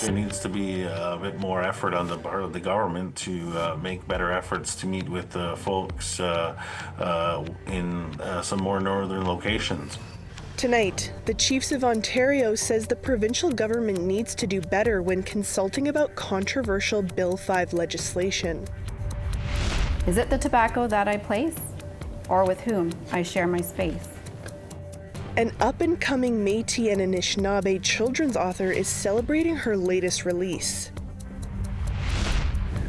There needs to be a bit more effort on the part of the government to make better efforts to meet with the folks in some more northern locations. Tonight, the Chiefs of Ontario says the provincial government needs to do better when consulting about controversial Bill 5 legislation. Is it the tobacco that I place, or with whom I share my space? An up-and-coming Métis and Anishinaabe children's author is celebrating her latest release.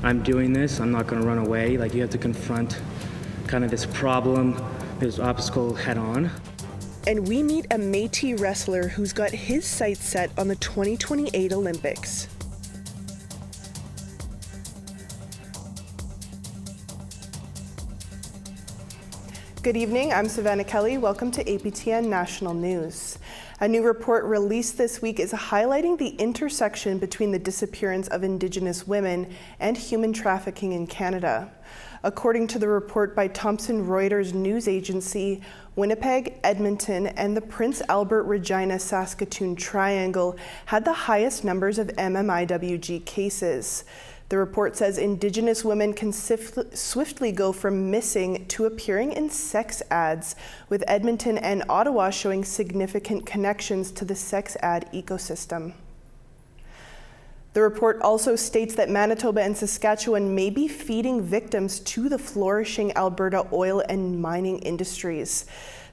I'm doing this, I'm not going to run away. Like, you have to confront kind of this problem, this obstacle head on. And we meet a Métis wrestler who's got his sights set on the 2028 Olympics. Good evening, I'm Savannah Kelly. Welcome to APTN National News. A new report released this week is highlighting the intersection between the disappearance of Indigenous women and human trafficking in Canada. According to the report by Thomson Reuters news agency, Winnipeg, Edmonton, and the Prince Albert Regina Saskatoon Triangle had the highest numbers of MMIWG cases. The report says Indigenous women can swiftly go from missing to appearing in sex ads, with Edmonton and Ottawa showing significant connections to the sex ad ecosystem. The report also states that Manitoba and Saskatchewan may be feeding victims to the flourishing Alberta oil and mining industries.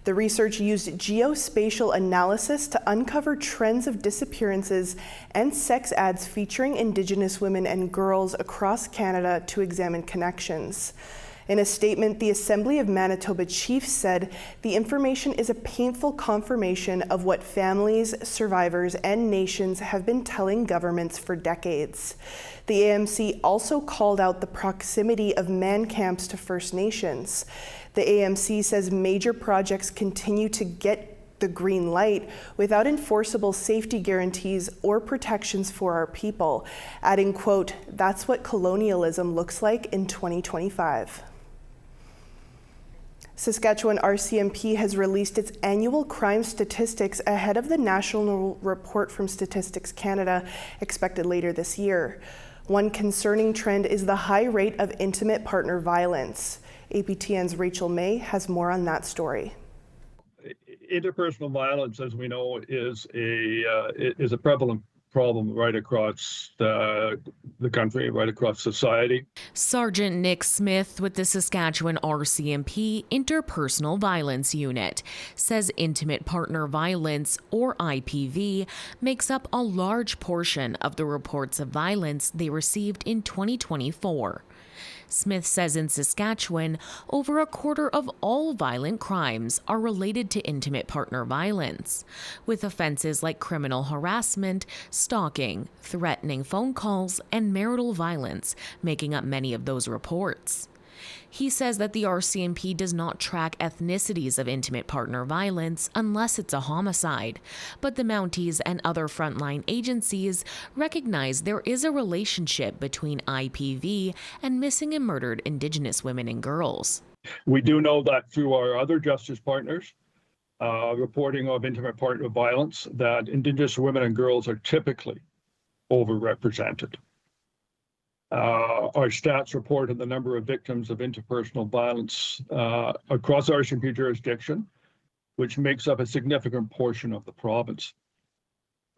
The research used geospatial analysis to uncover trends of disappearances and sex ads featuring Indigenous women and girls across Canada to examine connections. In a statement, the Assembly of Manitoba Chiefs said the information is a painful confirmation of what families, survivors, and nations have been telling governments for decades. The AMC also called out the proximity of man camps to First Nations. The AMC says major projects continue to get the green light without enforceable safety guarantees or protections for our people, adding, quote, "That's what colonialism looks like in 2025. Saskatchewan RCMP has released its annual crime statistics ahead of the national report from Statistics Canada expected later this year. One concerning trend is the high rate of intimate partner violence. APTN's Rachel May has more on that story. Interpersonal violence, as we know, is a prevalent problem right across the country, right across society. Sergeant Nick Smith with the Saskatchewan RCMP Interpersonal Violence Unit says intimate partner violence, or IPV, makes up a large portion of the reports of violence they received in 2024. Smith says in Saskatchewan, over a quarter of all violent crimes are related to intimate partner violence, with offenses like criminal harassment, stalking, threatening phone calls, and marital violence making up many of those reports. He says that the RCMP does not track ethnicities of intimate partner violence unless it's a homicide, but the Mounties and other frontline agencies recognize there is a relationship between IPV and missing and murdered Indigenous women and girls. We do know that through our other justice partners, reporting of intimate partner violence, that Indigenous women and girls are typically overrepresented. Our stats report on the number of victims of interpersonal violence across RCMP jurisdiction, which makes up a significant portion of the province.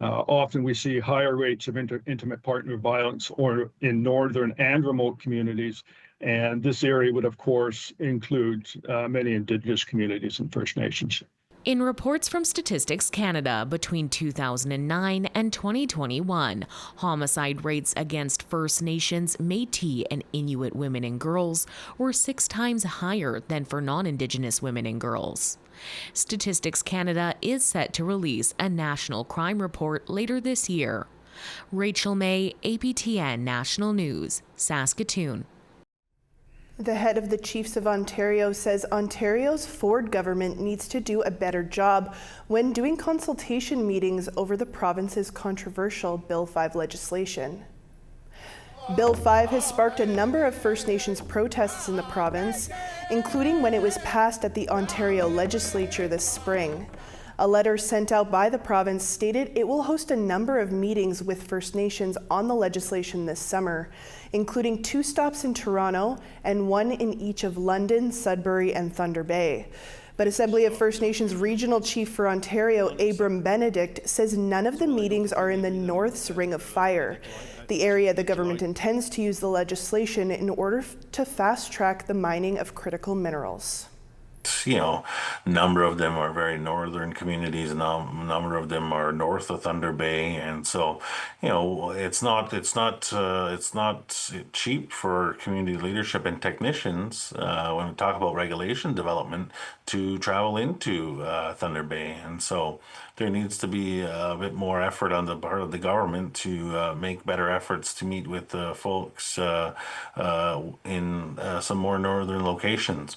Often we see higher rates of intimate partner violence or in northern and remote communities, and this area would, of course, include many Indigenous communities and First Nations. In reports from Statistics Canada between 2009 and 2021, homicide rates against First Nations, Métis, and Inuit women and girls were 6 times higher than for non-Indigenous women and girls. Statistics Canada is set to release a national crime report later this year. Rachel May, APTN National News, Saskatoon. The head of the Chiefs of Ontario says Ontario's Ford government needs to do a better job when doing consultation meetings over the province's controversial Bill 5 legislation. Bill 5 has sparked a number of First Nations protests in the province, including when it was passed at the Ontario legislature this spring. A letter sent out by the province stated it will host a number of meetings with First Nations on the legislation this summer, including 2 stops in Toronto and 1 in each of London, Sudbury, and Thunder Bay. But Assembly of First Nations Regional Chief for Ontario, Abram Benedict, says none of the meetings are in the North's Ring of Fire, the area the government intends to use the legislation in order to fast-track the mining of critical minerals. A number of them are very northern communities, and a number of them are north of Thunder Bay, and so, it's not cheap for community leadership and technicians when we talk about regulation development to travel into Thunder Bay, and so there needs to be a bit more effort on the part of the government to make better efforts to meet with the folks in some more northern locations.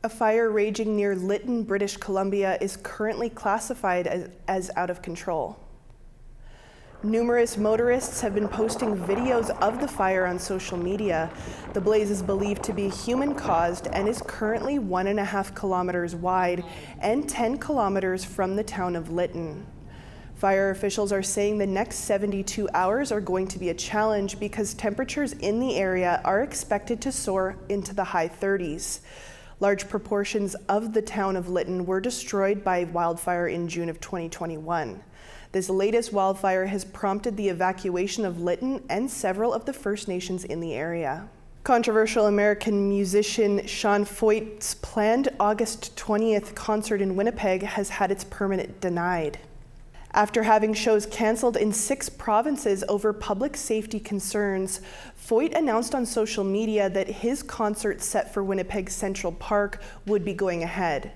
A fire raging near Lytton, British Columbia is currently classified as out of control. Numerous motorists have been posting videos of the fire on social media. The blaze is believed to be human-caused and is currently 1.5 kilometers wide and 10 kilometers from the town of Lytton. Fire officials are saying the next 72 hours are going to be a challenge because temperatures in the area are expected to soar into the high 30s. Large proportions of the town of Lytton were destroyed by wildfire in June of 2021. This latest wildfire has prompted the evacuation of Lytton and several of the First Nations in the area. Controversial American musician Sean Foyt's planned August 20th concert in Winnipeg has had its permit denied. After having shows canceled in 6 provinces over public safety concerns, Foyt announced on social media that his concert set for Winnipeg Central Park would be going ahead.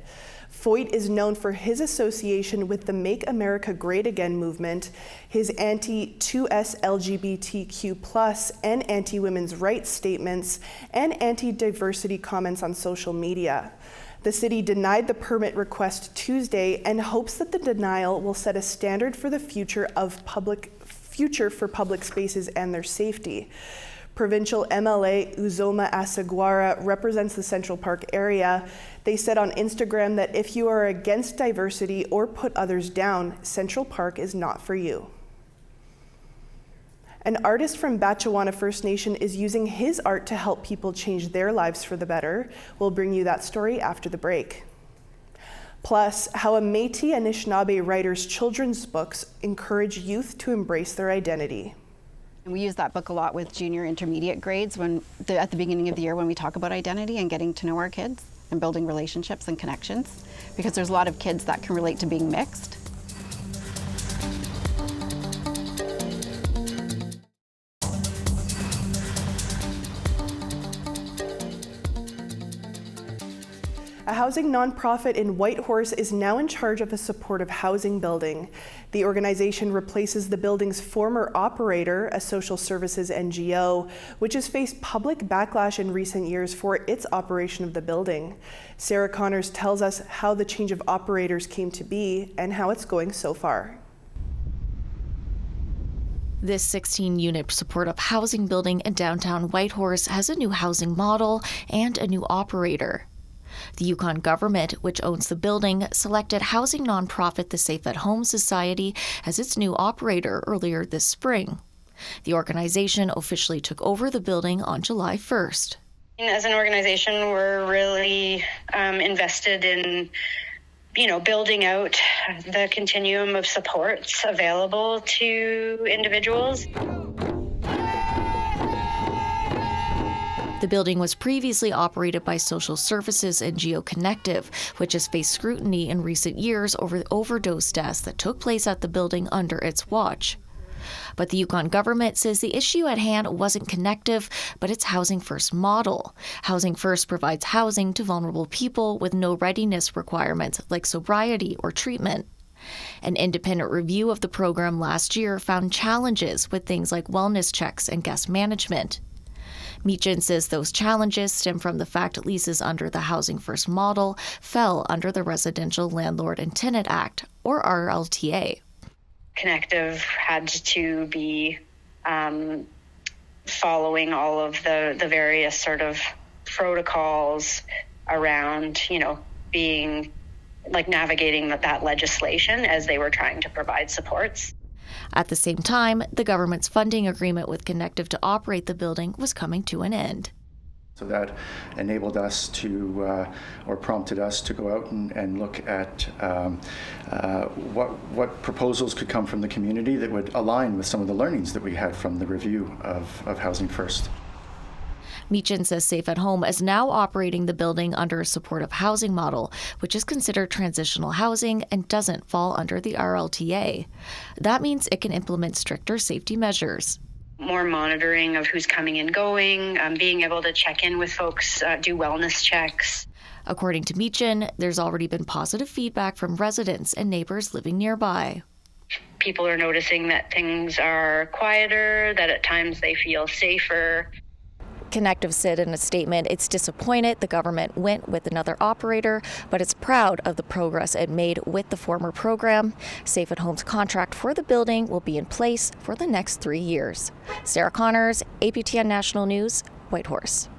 Foyt is known for his association with the Make America Great Again movement, his anti-2S LGBTQ+ and anti-women's rights statements, and anti-diversity comments on social media. The city denied the permit request Tuesday and hopes that the denial will set a standard for the future for public spaces and their safety. Provincial MLA Uzoma Asagwara represents the Central Park area. They said on Instagram that if you are against diversity or put others down, Central Park is not for you. An artist from Batchewana First Nation is using his art to help people change their lives for the better. We'll bring you that story after the break. Plus, how a Métis Anishinaabe writer's children's books encourage youth to embrace their identity. We use that book a lot with junior intermediate grades at the beginning of the year when we talk about identity and getting to know our kids and building relationships and connections, because there's a lot of kids that can relate to being mixed. A housing nonprofit in Whitehorse is now in charge of a supportive housing building. The organization replaces the building's former operator, a social services NGO, which has faced public backlash in recent years for its operation of the building. Sarah Connors tells us how the change of operators came to be and how it's going so far. This 16-unit supportive housing building in downtown Whitehorse has a new housing model and a new operator. The Yukon government, which owns the building, selected housing nonprofit the Safe at Home Society as its new operator earlier this spring. The organization officially took over the building on July 1st. As an organization, we're really invested in, building out the continuum of supports available to individuals. The building was previously operated by social services NGO Connective, which has faced scrutiny in recent years over the overdose deaths that took place at the building under its watch. But the Yukon government says the issue at hand wasn't Connective, but its Housing First model. Housing First provides housing to vulnerable people with no readiness requirements like sobriety or treatment. An independent review of the program last year found challenges with things like wellness checks and guest management. Meechin says those challenges stem from the fact leases under the Housing First model fell under the Residential Landlord and Tenant Act, or RLTA. Connective had to be following all of the various sort of protocols around, being like navigating that legislation as they were trying to provide supports. At the same time, the government's funding agreement with Connective to operate the building was coming to an end. So that enabled us to, or prompted us to go out and look at what proposals could come from the community that would align with some of the learnings that we had from the review of Housing First. Meechin says Safe at Home is now operating the building under a supportive housing model, which is considered transitional housing and doesn't fall under the RLTA. That means it can implement stricter safety measures. More monitoring of who's coming and going, being able to check in with folks, do wellness checks. According to Meechin, there's already been positive feedback from residents and neighbors living nearby. People are noticing that things are quieter, that at times they feel safer. Connective said in a statement it's disappointed the government went with another operator, but it's proud of the progress it made with the former program. Safe at Home's contract for the building will be in place for the next 3 years. Sarah Connors, APTN National News, Whitehorse.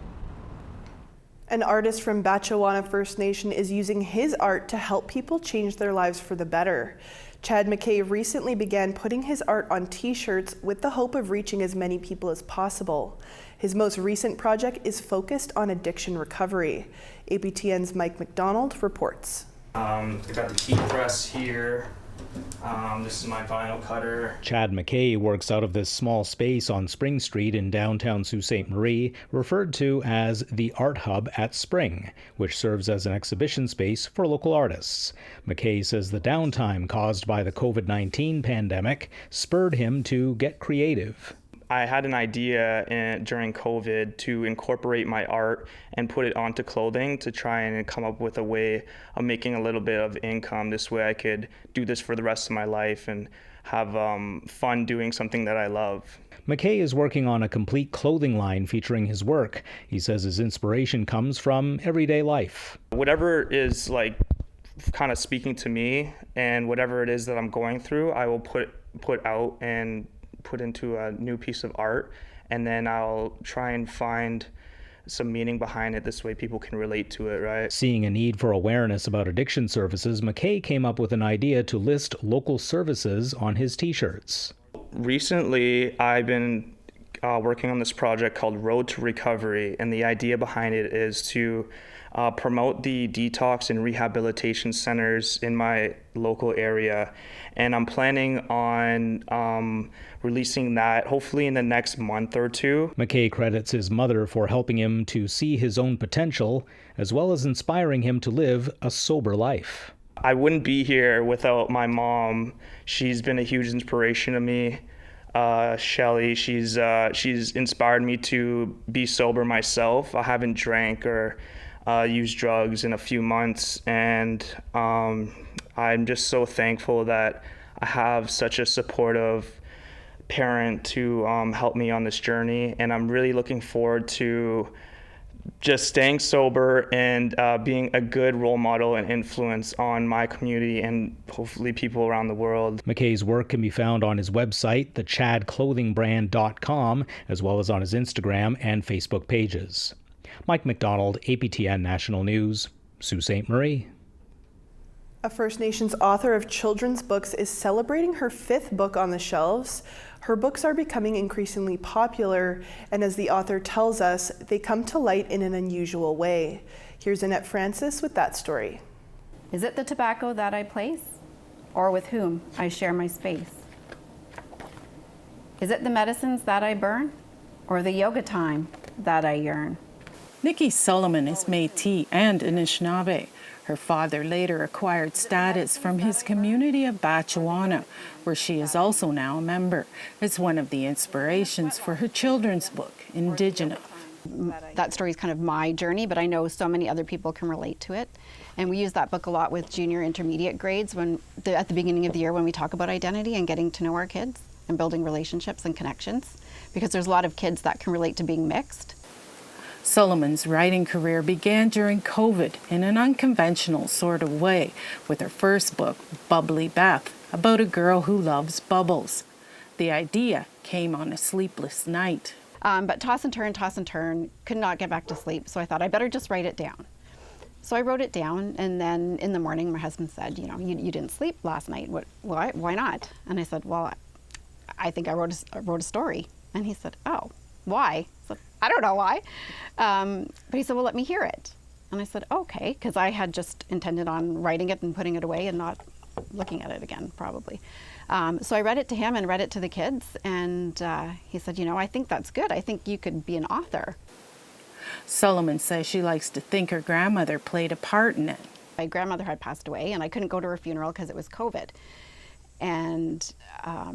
An artist from Saskatchewan First Nation is using his art to help people change their lives for the better. Chad McKay recently began putting his art on t-shirts with the hope of reaching as many people as possible. His most recent project is focused on addiction recovery. APTN's Mike McDonald reports. I got the heat press here. This is my vinyl cutter. Chad McKay works out of this small space on Spring Street in downtown Sault Ste. Marie, referred to as the Art Hub at Spring, which serves as an exhibition space for local artists. McKay says the downtime caused by the COVID-19 pandemic spurred him to get creative. I had an idea during COVID to incorporate my art and put it onto clothing to try and come up with a way of making a little bit of income. This way I could do this for the rest of my life and have fun doing something that I love. McKay is working on a complete clothing line featuring his work. He says his inspiration comes from everyday life. Whatever is like kind of speaking to me and whatever it is that I'm going through, I will put out and put into a new piece of art, and then I'll try and find some meaning behind it. This way people can relate to it, right? Seeing a need for awareness about addiction services, McKay came up with an idea to list local services on his t-shirts. Recently, I've been working on this project called Road to Recovery, and the idea behind it is to promote the detox and rehabilitation centers in my local area. And I'm planning on releasing that hopefully in the next month or two. McKay credits his mother for helping him to see his own potential, as well as inspiring him to live a sober life. I wouldn't be here without my mom. She's been a huge inspiration to me. Shelly, she's inspired me to be sober myself. I haven't drank or used drugs in a few months, and I'm just so thankful that I have such a supportive parent to help me on this journey, and I'm really looking forward to just staying sober and being a good role model and influence on my community and hopefully people around the world. McKay's work can be found on his website, thechadclothingbrand.com, as well as on his Instagram and Facebook pages. Mike McDonald, APTN National News, Sault Ste. Marie. A First Nations author of children's books is celebrating her 5th book on the shelves. Her books are becoming increasingly popular, and as the author tells us, they come to light in an unusual way. Here's Annette Francis with that story. Is it the tobacco that I place, or with whom I share my space? Is it the medicines that I burn, or the yoga time that I yearn? Nikki Solomon is Métis and Anishinaabe. Her father later acquired status from his community of Saskatchewan, where she is also now a member. It's one of the inspirations for her children's book, Indigenous. That story is kind of my journey, but I know so many other people can relate to it. And we use that book a lot with junior intermediate grades at the beginning of the year when we talk about identity and getting to know our kids and building relationships and connections, because there's a lot of kids that can relate to being mixed. Solomon's writing career began during COVID in an unconventional sort of way with her first book, Bubbly Beth, about a girl who loves bubbles. The idea came on a sleepless night. But toss and turn, could not get back to sleep, so I thought I better just write it down. So I wrote it down, and then in the morning my husband said, you know, you didn't sleep last night. Why not? And I said, well, I think I wrote a story. And he said, oh, why? I said, I don't know why. But he said, well, let me hear it. And I said, okay, because I had just intended on writing it and putting it away and not looking at it again, probably. So I read it to him and read it to the kids, and he said, you know, I think that's good. I think you could be an author. Solomon says she likes to think her grandmother played a part in it. My grandmother had passed away, and I couldn't go to her funeral because it was COVID. And I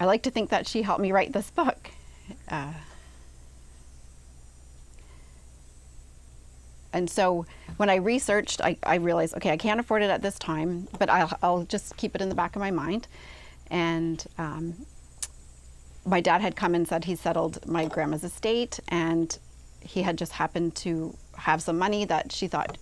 like to think that she helped me write this book. And so when I researched, I realized, okay, I can't afford it at this time, but I'll just keep it in the back of my mind. And my dad had come and said he settled my grandma's estate, and he had just happened to have some money that she thought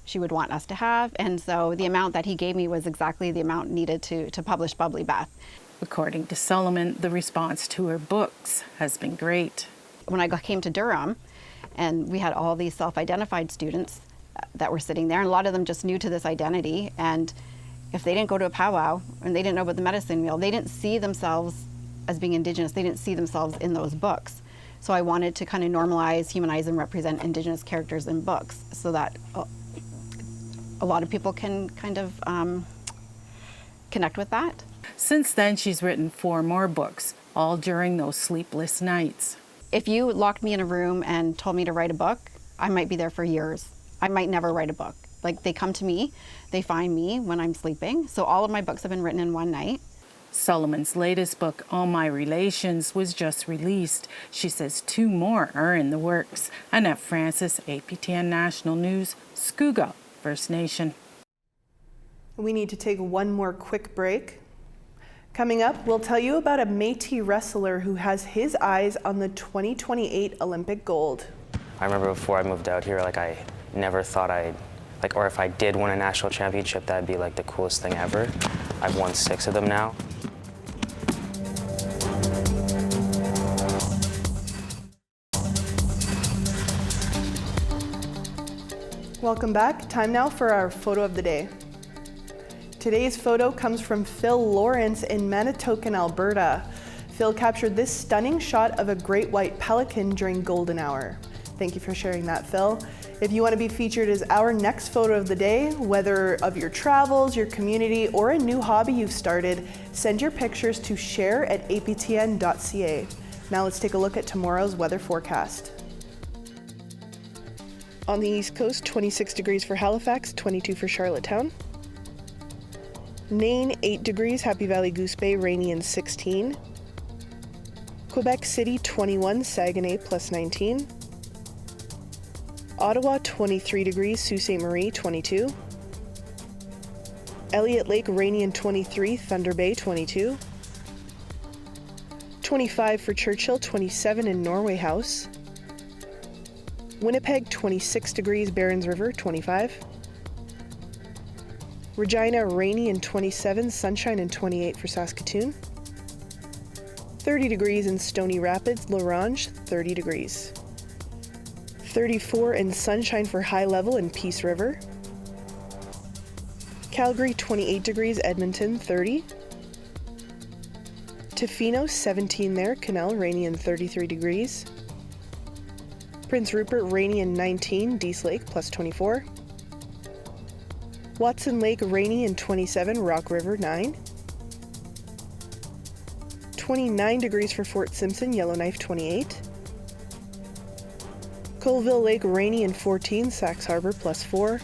she would want us to have. And so the amount that he gave me was exactly the amount needed to publish Bubbly Beth. According to Solomon, the response to her books has been great. When I came to Durham, and we had all these self-identified students that were sitting there, and a lot of them just new to this identity, and if they didn't go to a powwow and they didn't know about the medicine wheel, they didn't see themselves as being Indigenous, they didn't see themselves in those books. So I wanted to kind of normalize, humanize, and represent Indigenous characters in books so that a lot of people can kind of connect with that. Since then, she's written 4 more books, all during those sleepless nights. If you locked me in a room and told me to write a book, I might be there for years. I might never write a book. Like, they come to me, they find me when I'm sleeping. So all of my books have been written in one night. Solomon's latest book, All My Relations, was just released. She says 2 more are in the works. Annette Francis, APTN National News, Scugog, First Nation. We need to take one more quick break. Coming up, we'll tell you about a Métis wrestler who has his eyes on the 2028 Olympic gold. I remember before I moved out here, I never thought or if I did win a national championship, that'd be the coolest thing ever. I've won 6 of them now. Welcome back. Time now for our photo of the day. Today's photo comes from Phil Lawrence in Manitokan, Alberta. Phil captured this stunning shot of a great white pelican during golden hour. Thank you for sharing that, Phil. If you want to be featured as our next photo of the day, whether of your travels, your community, or a new hobby you've started, send your pictures to share@aptn.ca. Now let's take a look at tomorrow's weather forecast. On the East Coast, 26 degrees for Halifax, 22 for Charlottetown. Nain, 8 degrees, Happy Valley Goose Bay, rainy and 16. Quebec City, 21, Saguenay, plus 19. Ottawa, 23 degrees, Sault Ste. Marie, 22. Elliott Lake, rainy and 23, Thunder Bay, 22. 25 for Churchill, 27 in Norway House. Winnipeg, 26 degrees, Barons River, 25. Regina, rainy and 27, sunshine and 28 for Saskatoon. 30 degrees in Stony Rapids, La Ronge, 30 degrees. 34 and sunshine for High Level in Peace River. Calgary, 28 degrees, Edmonton, 30. Tofino, 17 there, Canal, rainy and 33 degrees. Prince Rupert, rainy and 19, Dease Lake, plus 24. Watson Lake, rainy and 27, Rock River, 9. 29 degrees for Fort Simpson, Yellowknife, 28. Colville Lake, rainy and 14, Sax Harbor, plus 4.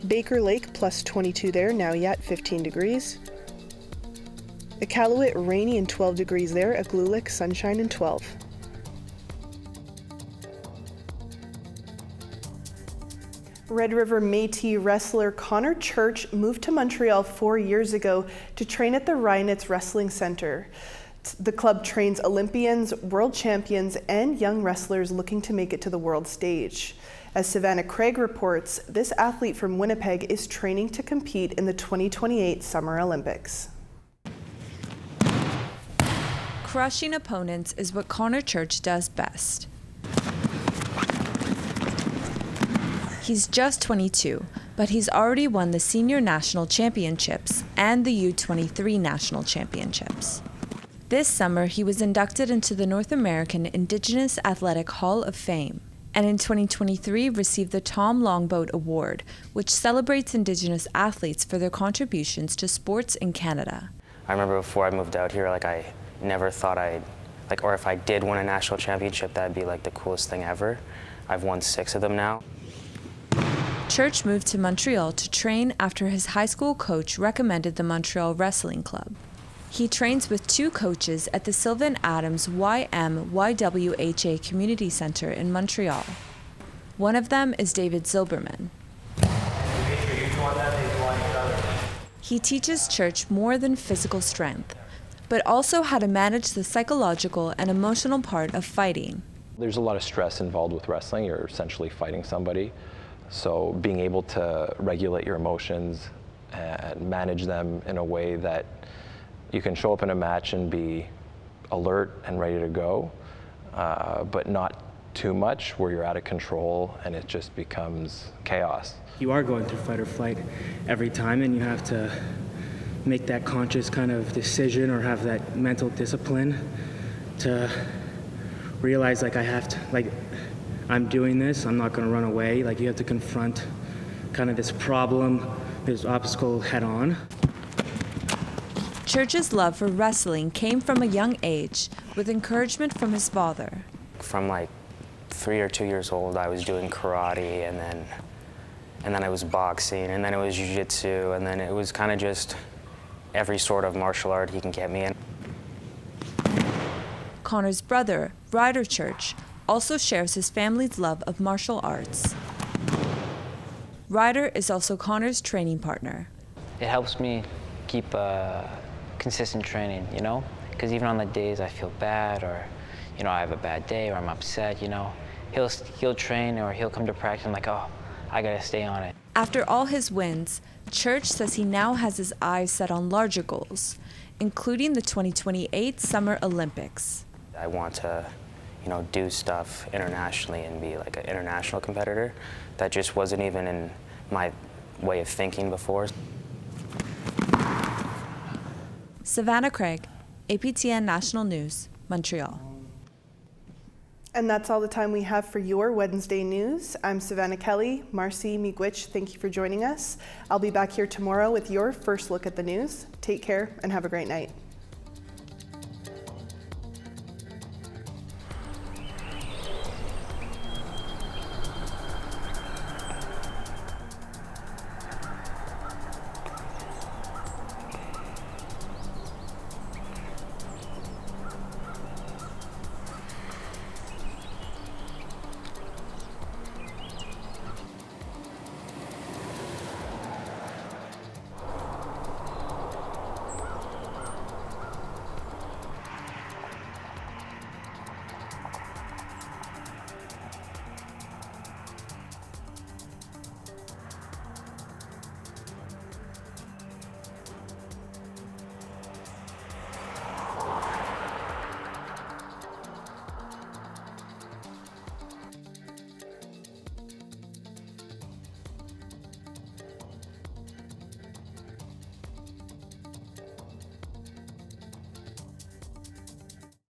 Baker Lake, plus 22 there, Nauyat, 15 degrees. Iqaluit, rainy and 12 degrees there, Iqaluit, sunshine and 12. Red River Métis wrestler Connor Church moved to Montreal 4 years ago to train at the Reinitz Wrestling Center. The club trains Olympians, world champions, and young wrestlers looking to make it to the world stage. As Savannah Craig reports, this athlete from Winnipeg is training to compete in the 2028 Summer Olympics. Crushing opponents is what Connor Church does best. He's just 22, but he's already won the Senior National Championships and the U23 National Championships. This summer, he was inducted into the North American Indigenous Athletic Hall of Fame, and in 2023 received the Tom Longboat Award, which celebrates Indigenous athletes for their contributions to sports in Canada. I remember before I moved out here, I never thought or if I did win a national championship, that'd be the coolest thing ever. I've won 6 of them now. Church moved to Montreal to train after his high school coach recommended the Montreal Wrestling Club. He trains with 2 coaches at the Sylvan Adams MMIWG Community Center in Montreal. One of them is David Zilberman. He teaches Church more than physical strength, but also how to manage the psychological and emotional part of fighting. There's a lot of stress involved with wrestling. You're essentially fighting somebody. So being able to regulate your emotions and manage them in a way that you can show up in a match and be alert and ready to go, but not too much where you're out of control and it just becomes chaos. You are going through fight or flight every time, and you have to make that conscious kind of decision or have that mental discipline to realize I'm doing this, I'm not going to run away. You have to confront kind of this problem, this obstacle head on. Church's love for wrestling came from a young age with encouragement from his father. From 3 or 2 years old, I was doing karate, and then I was boxing, and then it was jiu-jitsu, and then it was kind of just every sort of martial art he can get me in. Connor's brother, Ryder Church, also shares his family's love of martial arts. Ryder is also Connor's training partner. It helps me keep consistent training, because even on the days I feel bad or, I have a bad day or I'm upset, he'll train or he'll come to practice and I gotta stay on it. After all his wins, Church says he now has his eyes set on larger goals, including the 2028 Summer Olympics. I want to, do stuff internationally and be an international competitor. That just wasn't even in my way of thinking before. Savannah Craig, APTN National News, Montreal. And that's all the time we have for your Wednesday news. I'm Savannah Kelly. Marcy Miigwech, thank you for joining us. I'll be back here tomorrow with your first look at the news. Take care and have a great night.